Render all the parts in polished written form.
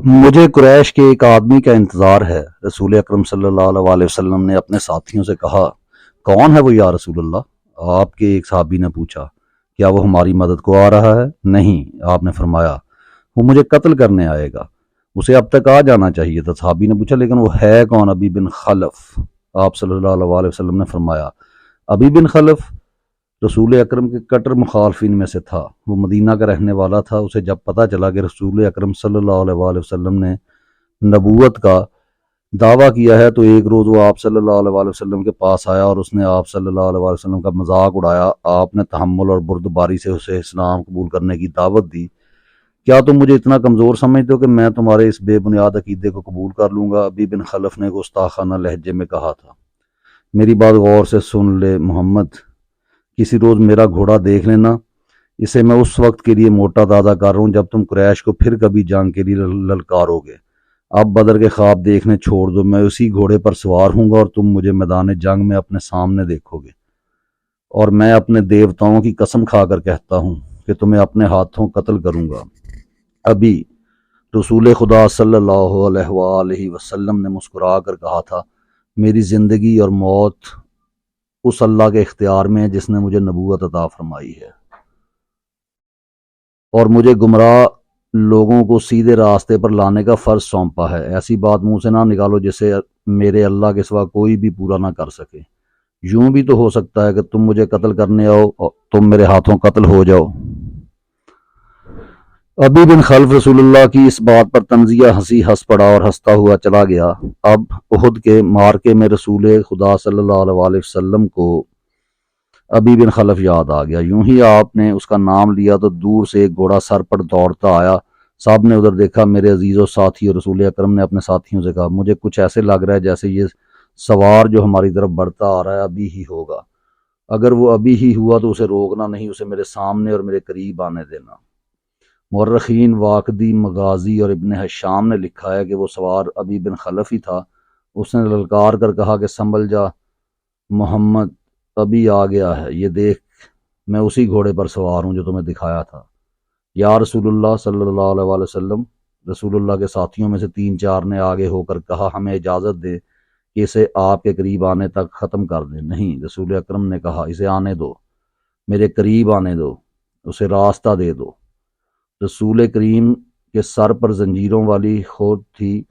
مجھے قریش کے ایک آدمی کا انتظار ہے۔ رسول اکرم صلی اللہ علیہ وسلم نے اپنے ساتھیوں سے کہا، کون ہے وہ یا رسول اللہ؟ آپ کے ایک صحابی نے پوچھا، کیا وہ ہماری مدد کو آ رہا ہے؟ نہیں، آپ نے فرمایا، وہ مجھے قتل کرنے آئے گا، اسے اب تک آ جانا چاہیے تھا۔ صحابی نے پوچھا، لیکن وہ ہے کون؟ ابی بن خلف۔ آپ صلی اللہ علیہ وسلم نے فرمایا، ابی بن خلف رسول اکرم کے کٹر مخالفین میں سے تھا، وہ مدینہ کا رہنے والا تھا۔ اسے جب پتہ چلا کہ رسول اکرم صلی اللہ علیہ وسلم نے نبوت کا دعویٰ کیا ہے تو ایک روز وہ آپ صلی اللہ علیہ وسلم کے پاس آیا اور اس نے آپ صلی اللہ علیہ وسلم کا مذاق اڑایا۔ آپ نے تحمل اور بردباری سے اسے اسلام قبول کرنے کی دعوت دی۔ کیا تم مجھے اتنا کمزور سمجھتے ہو کہ میں تمہارے اس بے بنیاد عقیدے کو قبول کر لوں گا؟ ابی بن خلف نے گستاخانہ لہجے میں کہا تھا، میری بات غور سے سن لے محمد، کسی روز میرا گھوڑا دیکھ لینا، اسے میں اس وقت کے لیے موٹا تازہ کر رہا ہوں جب تم قریش کو پھر کبھی جنگ کے لیے للکارو گے۔ اب بدر کے خواب دیکھنے چھوڑ دو، میں اسی گھوڑے پر سوار ہوں گا اور تم مجھے میدان جنگ میں اپنے سامنے دیکھو گے، اور میں اپنے دیوتاؤں کی قسم کھا کر کہتا ہوں کہ تمہیں اپنے ہاتھوں قتل کروں گا۔ ابھی رسول خدا صلی اللہ علیہ وآلہ وسلم نے مسکرا کر کہا تھا، میری زندگی اور موت اس اللہ کے اختیار میں ہے جس نے مجھے نبوت عطا فرمائی ہے اور مجھے گمراہ لوگوں کو سیدھے راستے پر لانے کا فرض سونپا ہے۔ ایسی بات منہ سے نہ نکالو جسے میرے اللہ کے سوا کوئی بھی پورا نہ کر سکے۔ یوں بھی تو ہو سکتا ہے کہ تم مجھے قتل کرنے آؤ اور تم میرے ہاتھوں قتل ہو جاؤ۔ ابی بن خلف رسول اللہ کی اس بات پر تنزیہ ہنسی ہنس پڑا اور ہنستا ہوا چلا گیا۔ اب احد کے مارکے میں رسول خدا صلی اللہ علیہ وسلم کو ابی بن خلف یاد آ گیا۔ یوں ہی آپ نے اس کا نام لیا تو دور سے ایک گھوڑا سر پر دوڑتا آیا۔ سب نے ادھر دیکھا۔ میرے عزیز و ساتھی اور رسول اکرم نے اپنے ساتھیوں سے کہا، مجھے کچھ ایسے لگ رہا ہے جیسے یہ سوار جو ہماری طرف بڑھتا آ رہا ہے ابھی ہی ہوگا۔ اگر وہ ابھی ہی ہوا تو اسے روکنا نہیں، اسے میرے سامنے اور میرے قریب آنے دینا۔ مورخین واقدی، مغازی اور ابن حشام نے لکھا ہے کہ وہ سوار ابی بن خلف ہی تھا۔ اس نے للکار کر کہا کہ سنبھل جا محمد، ابھی آ گیا ہے، یہ دیکھ میں اسی گھوڑے پر سوار ہوں جو تمہیں دکھایا تھا۔ یا رسول اللہ صلی اللہ علیہ وسلم، رسول اللہ کے ساتھیوں میں سے 3-4 نے آگے ہو کر کہا، ہمیں اجازت دے کہ اسے آپ کے قریب آنے تک ختم کر دیں۔ نہیں، رسول اکرم نے کہا، اسے آنے دو، میرے قریب آنے دو، اسے راستہ دے دو۔ رسول کریم کے سر پر زنجیروں والی خود تھی،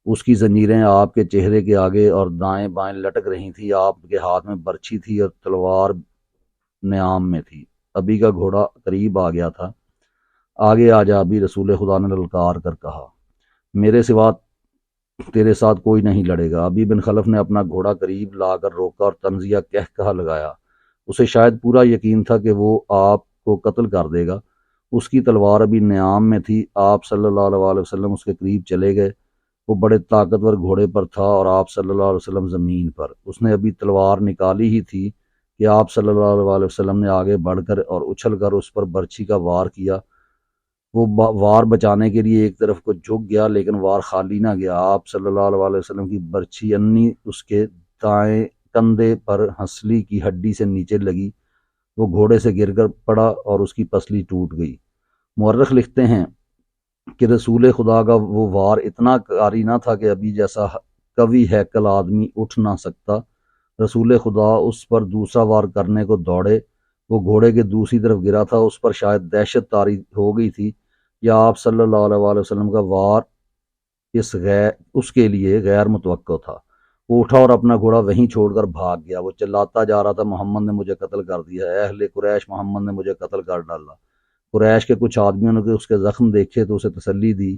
اس کی زنجیریں آپ کے چہرے کے آگے اور دائیں بائیں لٹک رہی تھی۔ آپ کے ہاتھ میں برچھی تھی اور تلوار نیام میں تھی۔ ابی کا گھوڑا قریب آ گیا تھا۔ آگے آ جا ابھی، رسول خدا نے للکار کر کہا، میرے سوا تیرے ساتھ کوئی نہیں لڑے گا۔ ابی بن خلف نے اپنا گھوڑا قریب لا کر روکا اور تنزیہ کہا لگایا۔ اسے شاید پورا یقین تھا کہ وہ آپ کو قتل کر دے گا۔ اس کی تلوار ابھی نیام میں تھی۔ آپ صلی اللہ علیہ وسلم اس کے قریب چلے گئے۔ وہ بڑے طاقتور گھوڑے پر تھا اور آپ صلی اللہ علیہ وسلم زمین پر۔ اس نے ابھی تلوار نکالی ہی تھی کہ آپ صلی اللہ علیہ وسلم نے آگے بڑھ کر اور اچھل کر اس پر برچھی کا وار کیا۔ وہ وار بچانے کے لیے ایک طرف کو جھک گیا، لیکن وار خالی نہ گیا۔ آپ صلی اللہ علیہ وسلم کی برچھی انی اس کے دائیں کندھے پر ہنسلی کی ہڈی سے نیچے لگی۔ وہ گھوڑے سے گر کر پڑا اور اس کی پسلی ٹوٹ گئی۔ مورخ لکھتے ہیں کہ رسول خدا کا وہ وار اتنا کاری نہ تھا کہ ابھی جیسا قوی ہیکل آدمی اٹھ نہ سکتا۔ رسول خدا اس پر دوسرا وار کرنے کو دوڑے، وہ گھوڑے کے دوسری طرف گرا تھا۔ اس پر شاید دہشت طاری ہو گئی تھی یا آپ صلی اللہ علیہ وسلم کا وار اس کے لیے غیر متوقع تھا۔ وہ اٹھا اور اپنا گھوڑا وہیں چھوڑ کر بھاگ گیا۔ وہ چلاتا جا رہا تھا، محمد نے مجھے قتل کر دیا ہے، اہل قریش، محمد نے مجھے قتل کر ڈالا۔ قریش کے کچھ آدمیوں نے اس کے زخم دیکھے تو اسے تسلی دی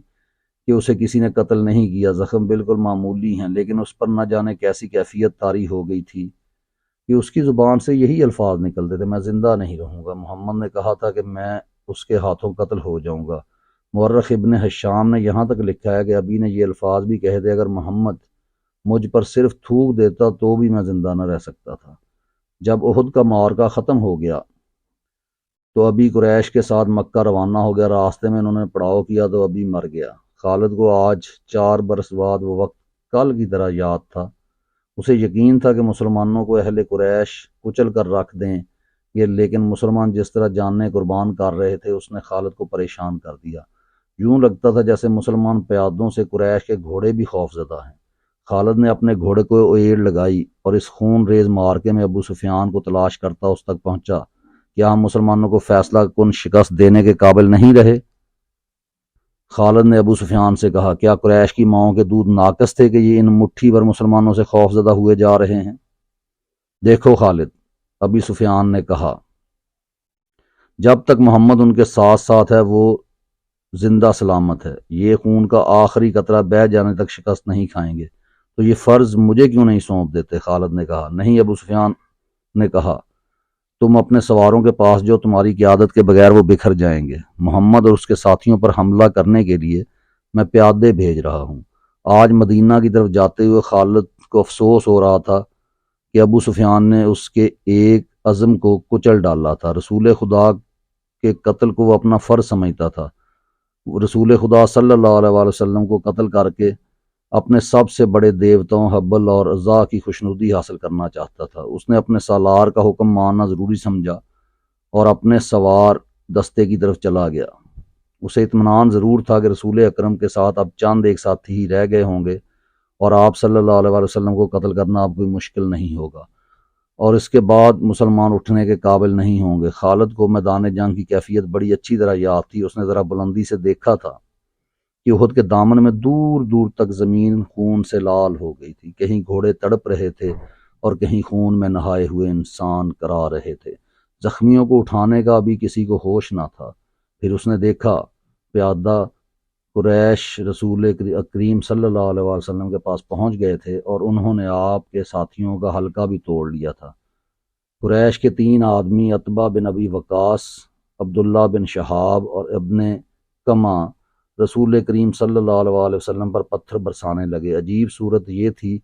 کہ اسے کسی نے قتل نہیں کیا، زخم بالکل معمولی ہیں، لیکن اس پر نہ جانے کیسی کیفیت طاری ہو گئی تھی کہ اس کی زبان سے یہی الفاظ نکلتے تھے، میں زندہ نہیں رہوں گا۔ محمد نے کہا تھا کہ میں اس کے ہاتھوں قتل ہو جاؤں گا۔ مورخ ابن حشام نے یہاں تک لکھا ہے کہ ابھی نے یہ الفاظ بھی کہے تھے، اگر محمد مجھ پر صرف تھوک دیتا تو بھی میں زندہ نہ رہ سکتا تھا۔ جب احد کا معرکہ ختم ہو گیا تو ابھی قریش کے ساتھ مکہ روانہ ہو گیا۔ راستے میں انہوں نے پڑاؤ کیا تو ابھی مر گیا۔ خالد کو آج 4 برس بعد وہ وقت کل کی طرح یاد تھا۔ اسے یقین تھا کہ مسلمانوں کو اہل قریش کچل کر رکھ دیں گے، لیکن مسلمان جس طرح جانیں قربان کر رہے تھے اس نے خالد کو پریشان کر دیا۔ یوں لگتا تھا جیسے مسلمان پیادوں سے قریش کے گھوڑے بھی خوف زدہ ہیں۔ خالد نے اپنے گھوڑے کو ایڑ لگائی اور اس خون ریز مارکے میں ابو سفیان کو تلاش کرتا اس تک پہنچا۔ کیا ہم مسلمانوں کو فیصلہ کن شکست دینے کے قابل نہیں رہے؟ خالد نے ابو سفیان سے کہا، کیا قریش کی ماؤں کے دودھ ناقص تھے کہ یہ ان مٹھی بھر مسلمانوں سے خوف زدہ ہوئے جا رہے ہیں؟ دیکھو خالد، ابو سفیان نے کہا، جب تک محمد ان کے ساتھ ساتھ ہے وہ زندہ سلامت ہے۔ یہ خون کا آخری قطرہ بہہ جانے تک شکست نہیں کھائیں گے۔ تو یہ فرض مجھے کیوں نہیں سونپ دیتے؟ خالد نے کہا۔ نہیں، ابو سفیان نے کہا، تم اپنے سواروں کے پاس جو تمہاری قیادت کے بغیر وہ بکھر جائیں گے۔ محمد اور اس کے ساتھیوں پر حملہ کرنے کے لیے میں پیادے بھیج رہا ہوں۔ آج مدینہ کی طرف جاتے ہوئے خالد کو افسوس ہو رہا تھا کہ ابو سفیان نے اس کے ایک عزم کو کچل ڈالا تھا۔ رسول خدا کے قتل کو وہ اپنا فرض سمجھتا تھا۔ رسول خدا صلی اللہ علیہ وآلہ وسلم کو قتل کر کے اپنے سب سے بڑے دیوتاؤں حبل اور عزا کی خوشنودی حاصل کرنا چاہتا تھا۔ اس نے اپنے سالار کا حکم ماننا ضروری سمجھا اور اپنے سوار دستے کی طرف چلا گیا۔ اسے اطمینان ضرور تھا کہ رسول اکرم کے ساتھ اب چند ایک ساتھی ہی رہ گئے ہوں گے اور آپ صلی اللہ علیہ وآلہ وسلم کو قتل کرنا اب کوئی مشکل نہیں ہوگا اور اس کے بعد مسلمان اٹھنے کے قابل نہیں ہوں گے۔ خالد کو میدان جنگ کی کیفیت بڑی اچھی طرح یاد تھی۔ اس نے ذرا بلندی سے دیکھا تھا کہ احد کے دامن میں دور دور تک زمین خون سے لال ہو گئی تھی۔ کہیں گھوڑے تڑپ رہے تھے اور کہیں خون میں نہائے ہوئے انسان کرا رہے تھے۔ زخمیوں کو اٹھانے کا ابھی کسی کو ہوش نہ تھا۔ پھر اس نے دیکھا پیادہ قریش رسول کریم صلی اللہ علیہ وسلم کے پاس پہنچ گئے تھے اور انہوں نے آپ کے ساتھیوں کا حلقہ بھی توڑ لیا تھا۔ قریش کے 3 آدمی عتبہ بن ابی وقاص، عبداللہ بن شہاب اور ابن کما رسول کریم صلی اللہ علیہ وسلم پر پتھر برسانے لگے۔ عجیب صورت یہ تھی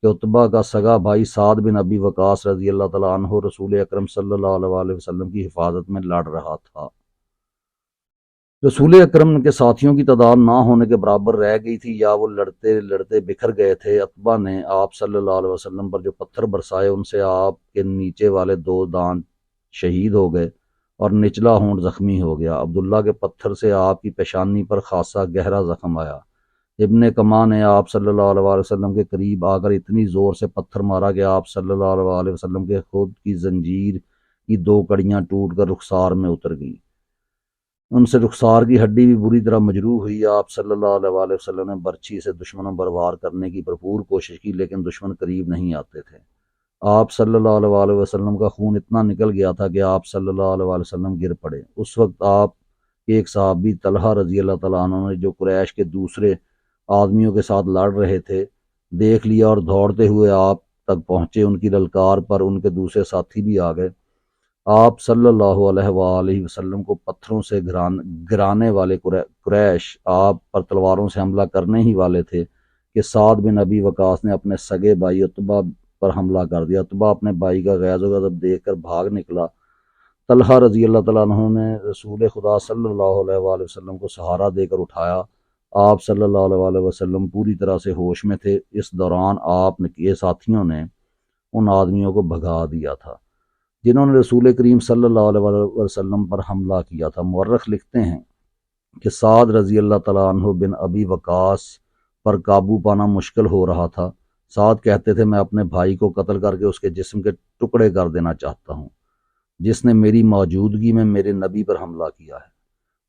کہ عتبہ کا سگا بھائی سعد بن ابی وقاص رضی اللہ تعالیٰ عنہ رسول اکرم صلی اللہ علیہ وسلم کی حفاظت میں لڑ رہا تھا۔ رسول اکرم کے ساتھیوں کی تعداد نہ ہونے کے برابر رہ گئی تھی یا وہ لڑتے لڑتے بکھر گئے تھے۔ عتبہ نے آپ صلی اللہ علیہ وسلم پر جو پتھر برسائے ان سے آپ کے نیچے والے 2 دانت شہید ہو گئے اور نچلا ہونٹ زخمی ہو گیا۔ عبداللہ کے پتھر سے آپ کی پیشانی پر خاصا گہرا زخم آیا۔ ابن کما نے آپ صلی اللہ علیہ وسلم کے قریب آ کر اتنی زور سے پتھر مارا کہ آپ صلی اللہ علیہ وسلم کے خود کی زنجیر کی 2 کڑیاں ٹوٹ کر رخسار میں اتر گئیں۔ ان سے رخسار کی ہڈی بھی بری طرح مجروح ہوئی۔ آپ صلی اللہ علیہ وسلم نے برچھی سے دشمنوں پر وار کرنے کی بھرپور کوشش کی لیکن دشمن قریب نہیں آتے تھے۔ آپ صلی اللہ علیہ وسلم کا خون اتنا نکل گیا تھا کہ آپ صلی اللہ علیہ وسلم گر پڑے۔ اس وقت آپ کے ایک صحابی طلحہ رضی اللہ تعالیٰ عنہ نے جو قریش کے دوسرے آدمیوں کے ساتھ لڑ رہے تھے دیکھ لیا اور دوڑتے ہوئے آپ تک پہنچے۔ ان کی للکار پر ان کے دوسرے ساتھی بھی آ گئے۔ آپ صلی اللہ علیہ وآلہ وسلم کو پتھروں سے گرانے والے قریش آپ پر تلواروں سے حملہ کرنے ہی والے تھے کہ سعد بن ابی وقاص نے اپنے سگے بھائی عتبہ پر حملہ کر دیا۔ عتبہ اپنے بھائی کا غیظ و غضب دیکھ کر بھاگ نکلا۔ طلحہ رضی اللہ تعالیٰ عنہ نے رسول خدا صلی اللہ علیہ وآلہ وسلم کو سہارا دے کر اٹھایا۔ آپ صلی اللہ علیہ وآلہ وسلم پوری طرح سے ہوش میں تھے۔ اس دوران آپ کے ساتھیوں نے ان آدمیوں کو بھگا دیا تھا جنہوں نے رسول کریم صلی اللہ علیہ وسلم پر حملہ کیا تھا۔ مورخ لکھتے ہیں کہ سعد رضی اللہ تعالیٰ عنہ بن ابی وقاص پر قابو پانا مشکل ہو رہا تھا۔ سعد کہتے تھے، میں اپنے بھائی کو قتل کر کے اس کے جسم کے ٹکڑے کر دینا چاہتا ہوں جس نے میری موجودگی میں میرے نبی پر حملہ کیا ہے۔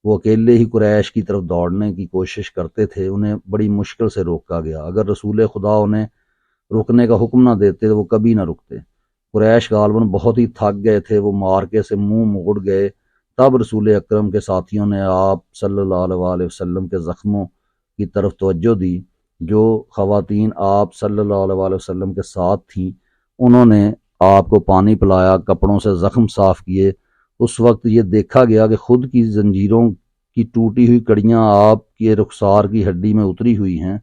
وہ اکیلے ہی قریش کی طرف دوڑنے کی کوشش کرتے تھے۔ انہیں بڑی مشکل سے روکا گیا۔ اگر رسول خدا انہیں رکنے کا حکم نہ دیتے تو وہ کبھی نہ رکتے۔ قریش غالباً بہت ہی تھک گئے تھے۔ وہ مارکے سے منہ موڑ گئے۔ تب رسول اکرم کے ساتھیوں نے آپ صلی اللہ علیہ وسلم کے زخموں کی طرف توجہ دی۔ جو خواتین آپ صلی اللہ علیہ وسلم کے ساتھ تھیں انہوں نے آپ کو پانی پلایا، کپڑوں سے زخم صاف کیے۔ اس وقت یہ دیکھا گیا کہ خود کی زنجیروں کی ٹوٹی ہوئی کڑیاں آپ کے رخسار کی ہڈی میں اتری ہوئی ہیں۔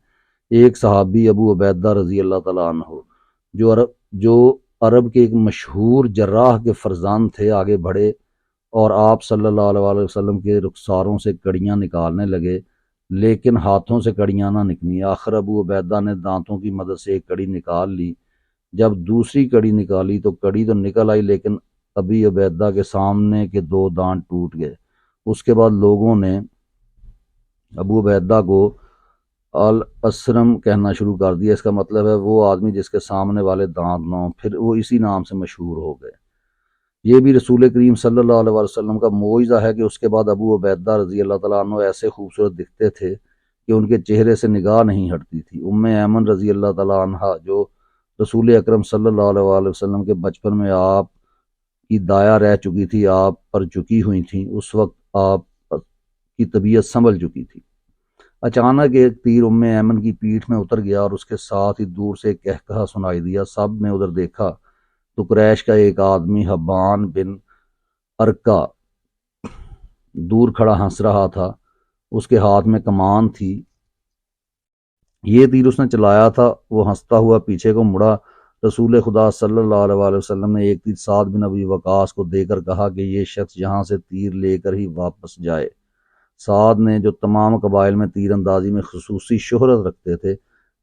ایک صحابی ابو عبیدہ رضی اللہ تعالیٰ عنہ جو عرب کے ایک مشہور جراح کے فرزند تھے آگے بڑھے اور آپ صلی اللہ علیہ وسلم کے رخساروں سے کڑیاں نکالنے لگے لیکن ہاتھوں سے کڑیاں نہ نکلیں۔ آخر ابو عبیدہ نے دانتوں کی مدد سے ایک کڑی نکال لی۔ جب دوسری کڑی نکالی تو کڑی تو نکل آئی لیکن ابی عبیدہ کے سامنے کے 2 دانت ٹوٹ گئے۔ اس کے بعد لوگوں نے ابو عبیدہ کو الاسرم کہنا شروع کر دیا۔ اس کا مطلب ہے وہ آدمی جس کے سامنے والے دانت نہ ہوں، پھر وہ اسی نام سے مشہور ہو گئے۔ یہ بھی رسول کریم صلی اللہ علیہ وسلم کا معجزہ ہے کہ اس کے بعد ابو عبیدہ رضی اللہ تعالیٰ عنہ ایسے خوبصورت دکھتے تھے کہ ان کے چہرے سے نگاہ نہیں ہٹتی تھی۔ ام ایمن رضی اللہ تعالیٰ عنہ جو رسول اکرم صلی اللہ علیہ وسلم کے بچپن میں آپ کی دایا رہ چکی تھی، آپ پر جھکی ہوئی تھیں، اس وقت آپ کی طبیعت سنبھل چکی تھی۔ اچانک ایک تیر ام ایمن کی پیٹھ میں اتر گیا اور اس کے ساتھ ہی دور سے ایک کہکہا سنائی دیا۔ سب نے ادھر دیکھا تو قریش کا ایک آدمی حبان بن ارکا دور کھڑا ہنس رہا تھا، اس کے ہاتھ میں کمان تھی۔ یہ تیر اس نے چلایا تھا۔ وہ ہنستا ہوا پیچھے کو مڑا۔ رسول خدا صلی اللہ علیہ وسلم نے ایک تیر سعد بن ابی وقاص کو دے کر کہا کہ یہ شخص یہاں سے تیر لے کر ہی واپس جائے۔ سعد نے، جو تمام قبائل میں تیر اندازی میں خصوصی شہرت رکھتے تھے،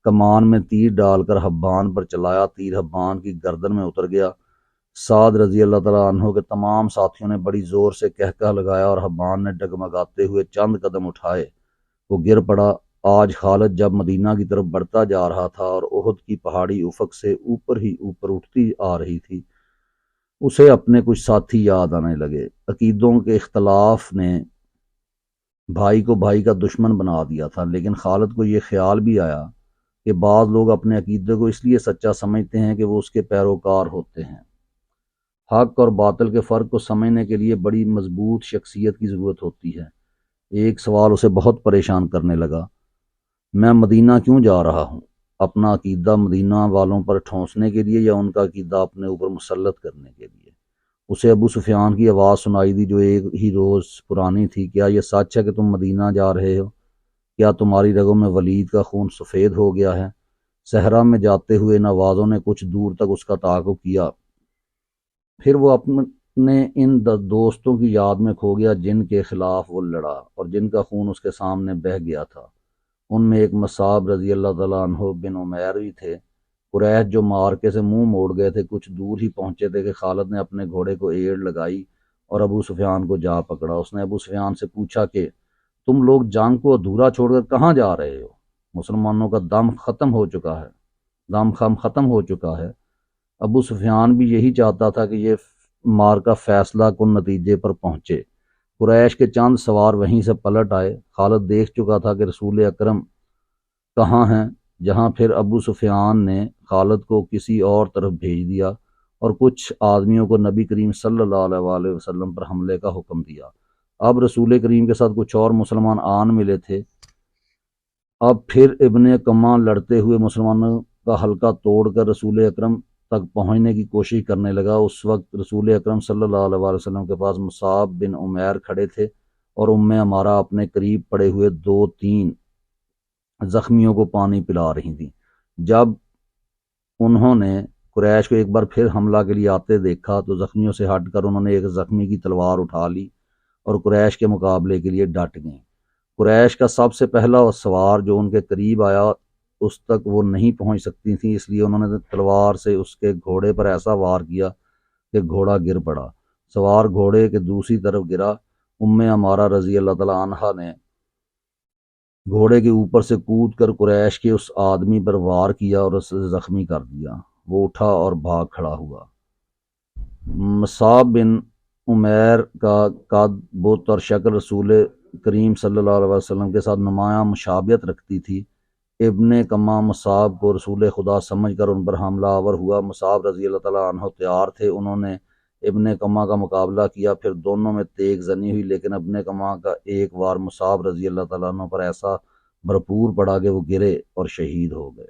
کمان میں تیر ڈال کر حبان پر چلایا۔ تیر حبان کی گردن میں اتر گیا۔ سعد رضی اللہ تعالیٰ عنہ کے تمام ساتھیوں نے بڑی زور سے کہکہا لگایا اور حبان نے ڈگمگاتے ہوئے چند قدم اٹھائے۔ وہ گر پڑا۔ آج خالد جب مدینہ کی طرف بڑھتا جا رہا تھا اور احد کی پہاڑی افق سے اوپر ہی اوپر اٹھتی آ رہی تھی، اسے اپنے کچھ ساتھی یاد آنے لگے۔ عقیدوں کے اختلاف نے بھائی کو بھائی کا دشمن بنا دیا تھا، لیکن خالد کو یہ خیال بھی آیا کہ بعض لوگ اپنے عقیدے کو اس لیے سچا سمجھتے ہیں کہ وہ اس کے پیروکار ہوتے ہیں۔ حق اور باطل کے فرق کو سمجھنے کے لیے بڑی مضبوط شخصیت کی ضرورت ہوتی ہے۔ ایک سوال اسے بہت پریشان کرنے لگا، میں مدینہ کیوں جا رہا ہوں؟ اپنا عقیدہ مدینہ والوں پر ٹھونسنے کے لیے یا ان کا عقیدہ اپنے اوپر مسلط کرنے کے لیے؟ اسے ابو سفیان کی آواز سنائی دی جو ایک ہی روز پرانی تھی، کیا یہ سچ ہے کہ تم مدینہ جا رہے ہو؟ کیا تمہاری رگوں میں ولید کا خون سفید ہو گیا ہے؟ صحرا میں جاتے ہوئے ان آوازوں نے کچھ دور تک اس کا تعاقب کیا، پھر وہ اپنے ان دوستوں کی یاد میں کھو گیا جن کے خلاف وہ لڑا اور جن کا خون اس کے سامنے بہہ گیا تھا۔ ان میں ایک مصعب رضی اللہ تعالیٰ عنہ بن عمیر بھی تھے۔ قریش جو مارکے سے منہ موڑ گئے تھے کچھ دور ہی پہنچے تھے کہ خالد نے اپنے گھوڑے کو ایڑ لگائی اور ابو سفیان کو جا پکڑا۔ اس نے ابو سفیان سے پوچھا کہ تم لوگ جنگ کو ادھورا چھوڑ کر کہاں جا رہے ہو؟ مسلمانوں کا دم ختم ہو چکا ہے۔ ابو سفیان بھی یہی چاہتا تھا کہ یہ مارکا فیصلہ کن نتیجے پر پہنچے۔ قریش کے چند سوار وہیں سے پلٹ آئے۔ خالد دیکھ چکا تھا کہ رسول اکرم کہاں ہیں، جہاں پھر ابو سفیان نے خالد کو کسی اور طرف بھیج دیا اور کچھ آدمیوں کو نبی کریم صلی اللہ علیہ وسلم پر حملے کا حکم دیا۔ اب رسول کریم کے ساتھ کچھ اور مسلمان آن ملے تھے۔ اب پھر ابن کما لڑتے ہوئے مسلمانوں کا حلقہ توڑ کر رسول اکرم تک پہنچنے کی کوشش کرنے لگا۔ اس وقت رسول اکرم صلی اللہ علیہ وسلم کے پاس مصعب بن عمیر کھڑے تھے اور ام عمارہ اپنے قریب پڑے ہوئے 2-3 زخمیوں کو پانی پلا رہی تھیں۔ جب انہوں نے قریش کو ایک بار پھر حملہ کے لیے آتے دیکھا تو زخمیوں سے ہٹ کر انہوں نے ایک زخمی کی تلوار اٹھا لی اور قریش کے مقابلے کے لیے ڈٹ گئیں۔ قریش کا سب سے پہلا سوار جو ان کے قریب آیا اس تک وہ نہیں پہنچ سکتی تھیں، اس لیے انہوں نے تلوار سے اس کے گھوڑے پر ایسا وار کیا کہ گھوڑا گر پڑا۔ سوار گھوڑے کے دوسری طرف گرا۔ ام عمارہ رضی اللہ تعالیٰ عنہا نے گھوڑے کے اوپر سے کود کر قریش کے اس آدمی پر وار کیا اور اسے زخمی کر دیا۔ وہ اٹھا اور بھاگ کھڑا ہوا۔ مصعب بن عمیر کا قد، بت اور شکل رسول کریم صلی اللہ علیہ وسلم کے ساتھ نمایاں مشابہت رکھتی تھی۔ ابن کما مصعب کو رسول خدا سمجھ کر ان پر حملہ آور ہوا۔ مصعب رضی اللہ تعالیٰ عنہ تیار تھے، انہوں نے ابن کما کا مقابلہ کیا، پھر دونوں میں تیغ زنی ہوئی، لیکن ابن کما کا ایک وار مصعب رضی اللہ تعالیٰ عنہ پر ایسا بھرپور پڑا کہ وہ گرے اور شہید ہو گئے۔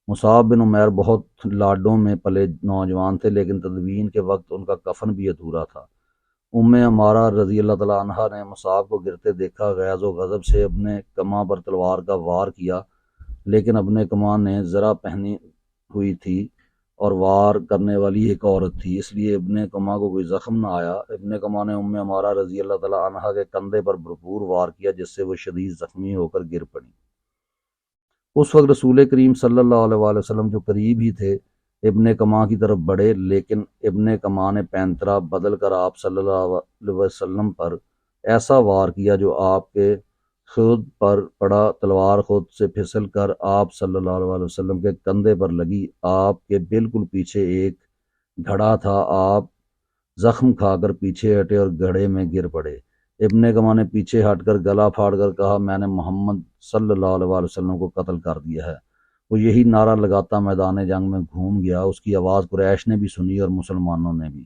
مصعب بن عمیر بہت لاڈوں میں پلے نوجوان تھے، لیکن تدفین کے وقت ان کا کفن بھی ادھورا تھا۔ ام عمارہ رضی اللہ تعالیٰ عنہا نے مصعب کو گرتے دیکھا، غیظ و غضب سے ابن کما پر تلوار کا وار کیا، لیکن ابن کما نے زرہ پہنی ہوئی تھی اور وار کرنے والی ایک عورت تھی، اس لیے ابن کما کو کوئی زخم نہ آیا۔ ابن کما نے ام عمارہ رضی اللہ تعالیٰ عنہا کے کندھے پر بھرپور وار کیا، جس سے وہ شدید زخمی ہو کر گر پڑی۔ اس وقت رسول کریم صلی اللہ علیہ وسلم جو قریب ہی تھے ابن کما کی طرف بڑھے، لیکن ابن کما نے پینترا بدل کر آپ صلی اللہ علیہ وسلم پر ایسا وار کیا جو آپ کے خود پر پڑا، تلوار خود سے پھسل کر آپ صلی اللہ علیہ وسلم کے کندھے پر لگی۔ آپ کے بالکل پیچھے ایک گھڑا تھا، آپ زخم کھا کر پیچھے ہٹے اور گھڑے میں گر پڑے۔ ابن کما نے پیچھے ہٹ کر گلا پھاڑ کر کہا، میں نے محمد صلی اللہ علیہ وسلم کو قتل کر دیا ہے۔ وہ یہی نعرہ لگاتا میدان جنگ میں گھوم گیا۔ اس کی آواز قریش نے بھی سنی اور مسلمانوں نے بھی۔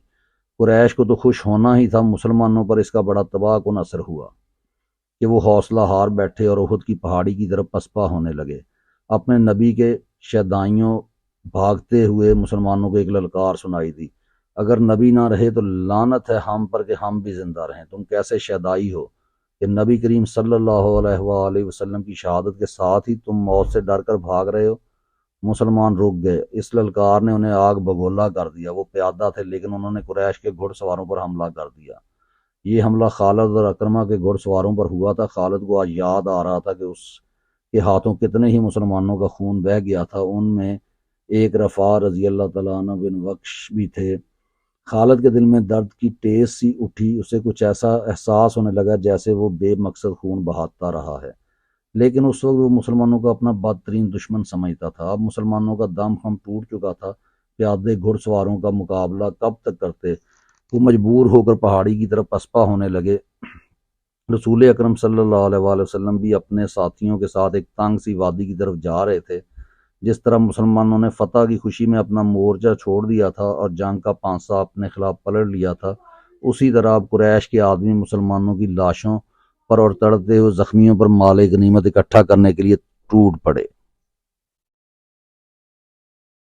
قریش کو تو خوش ہونا ہی تھا، مسلمانوں پر اس کا بڑا تباہ کن اثر ہوا کہ وہ حوصلہ ہار بیٹھے اور احد کی پہاڑی کی طرف پسپا ہونے لگے۔ اپنے نبی کے شیدائیوں بھاگتے ہوئے مسلمانوں کو ایک للکار سنائی دی، اگر نبی نہ رہے تو لعنت ہے ہم پر کہ ہم بھی زندہ رہیں۔ تم کیسے شیدائی ہو کہ نبی کریم صلی اللہ علیہ وآلہ وسلم کی شہادت کے ساتھ ہی تم موت سے ڈر کر بھاگ رہے ہو۔ مسلمان رک گئے، اس للکار نے انہیں آگ بگولا کر دیا۔ وہ پیادہ تھے لیکن انہوں نے قریش کے گھڑ سواروں پر حملہ کر دیا۔ یہ حملہ خالد اور اکرمہ کے گھڑ سواروں پر ہوا تھا۔ خالد کو آج یاد آ رہا تھا کہ اس کے ہاتھوں کتنے ہی مسلمانوں کا خون بہہ گیا تھا۔ ان میں ایک رفاع رضی اللہ تعالیٰ عنہ بن وقش بھی تھے۔ خالد کے دل میں درد کی ٹیس سی اٹھی، اسے کچھ ایسا احساس ہونے لگا جیسے وہ بے مقصد خون بہاتا رہا ہے، لیکن اس وقت وہ مسلمانوں کا اپنا بدترین دشمن سمجھتا تھا۔ اب مسلمانوں کا دم خم ٹوٹ چکا تھا، پیادے گھڑ سواروں کا مقابلہ کب تک کرتے؟ وہ مجبور ہو کر پہاڑی کی طرف پسپا ہونے لگے۔ رسول اکرم صلی اللہ علیہ وآلہ وسلم بھی اپنے ساتھیوں کے ساتھ ایک تنگ سی وادی کی طرف جا رہے تھے۔ جس طرح مسلمانوں نے فتح کی خوشی میں اپنا مورچہ چھوڑ دیا تھا اور جنگ کا پانسا اپنے خلاف پلٹ لیا تھا، اسی طرح اب قریش کے آدمی مسلمانوں کی لاشوں پر اور تڑپتے ہوئے زخمیوں پر مال غنیمت اکٹھا کرنے کے لیے ٹوٹ پڑے۔